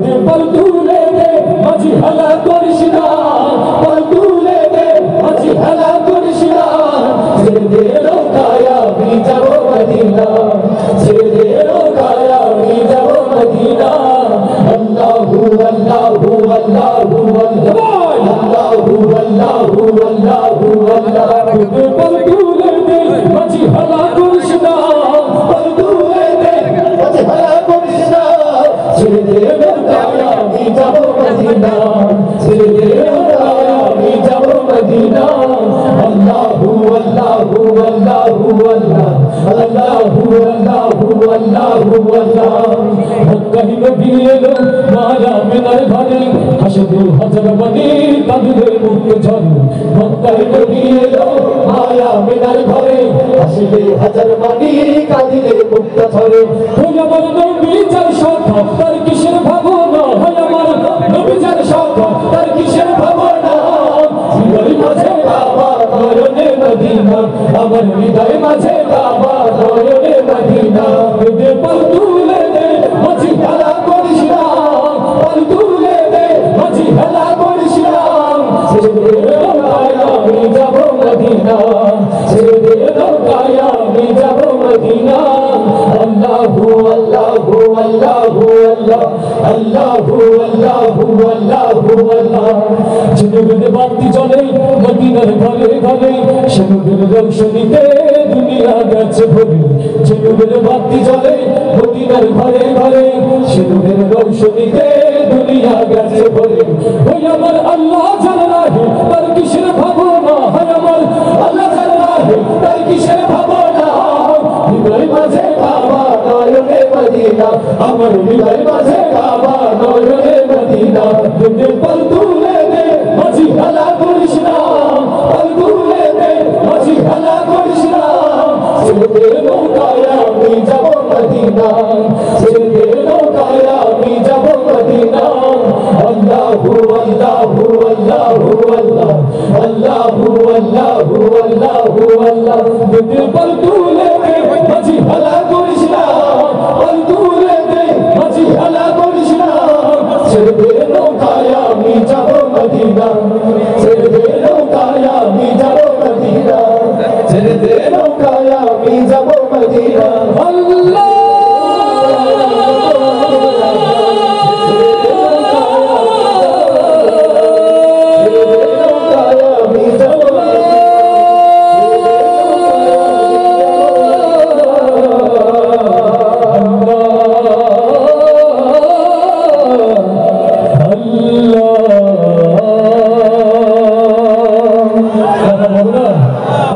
দে পল তুলে দে মাঝি হেলা করিস না পল তুলে দে মাঝি হেলা করিস না ছেড়ে দে নৌকায় আমি যাব মদিনা ছেড়ে দে নৌকায় আমি যাব মদিনা আল্লাহু আল্লাহু আল্লাহু আল্লাহু আল্লাহু আল্লাহু আল্লাহ দে পল তুলে দে মাঝি হেলা করিস না পল তুলে দে মাঝি হেলা করিস না ছেড়ে দে নৌকায় আমি যাব মদিনা ছেড়ে দে নৌকায় আমি যাব মদিনা আল্লাহু আল্লাহু আল্লাহু আল্লাহ আল্লাহু আল্লাহু আল্লাহু আল্লাহ মক্কায় নবী এলো মায়া মিনার ঘরে হাসবে হাজার বাণী কাঁদবে মুক্ত ঝরে মক্কায় নবী এলো মায়া মিনার ঘরে হাসবে হাজার বাণী কাঁদবে মুক্ত ঝরে ওই আমার নবী যার শাখা তার কিসের ভাবনা ওই আমার নবী যার শাখা তার কিসের ভাবনা হৃদয় মাঝে বাবা নয়নে মদিনা আমার হৃদয় মাঝে বাবা নয়নে মদিনা দে পল তুলে দে মাঝি হেলা করিস না পল তুলে দে মাঝি হেলা করিস না ছেড়ে দে নৌকায় আমি যাব মদিনা ছেড়ে দে নৌকায় আমি যাব মদিনা আল্লাহু আল্লাহু আল্লাহু আল্লাহ আল্লাহু আল্লাহু আল্লাহু আল্লাহ জনগণের বাতি জ্বলে মদিনার ঘরে ঘরে সনদের রোশনীতে দুনিয়া গেছে ভরে জনগণের বাতি জ্বলে মদিনার ঘরে ঘরে সনদের রোশনীতে দুনিয়া গেছে ভরে ওই আমার আল্লাহ জানা হে তার কিসের ভাবনা হয় আমার আল্লাহ জানা হে তার কিসের ভাবনা হৃদয় মাঝে বাবা নয়নে মদিনা আমার হৃদয় মাঝে বাবা নয়নে মদিনা দে পল তুলে দে মাঝি হেলা করিস না পল তুলে দে মাঝি হেলা করিস না ছেড়ে দে নৌকায় আমি যাব মদিনা ছেড়ে দে নৌকায় আমি যাব মদিনা আল্লাহু আল্লাহু আল্লাহু আল্লাহ আল্লাহু আল্লাহু আল্লাহু আল্লাহ দে পল তুলে দে মাঝি হেলা করিস না পল তুলে দে মাঝি হেলা করিস না ছেড়ে দে নৌকায় আমি যাব মদিনা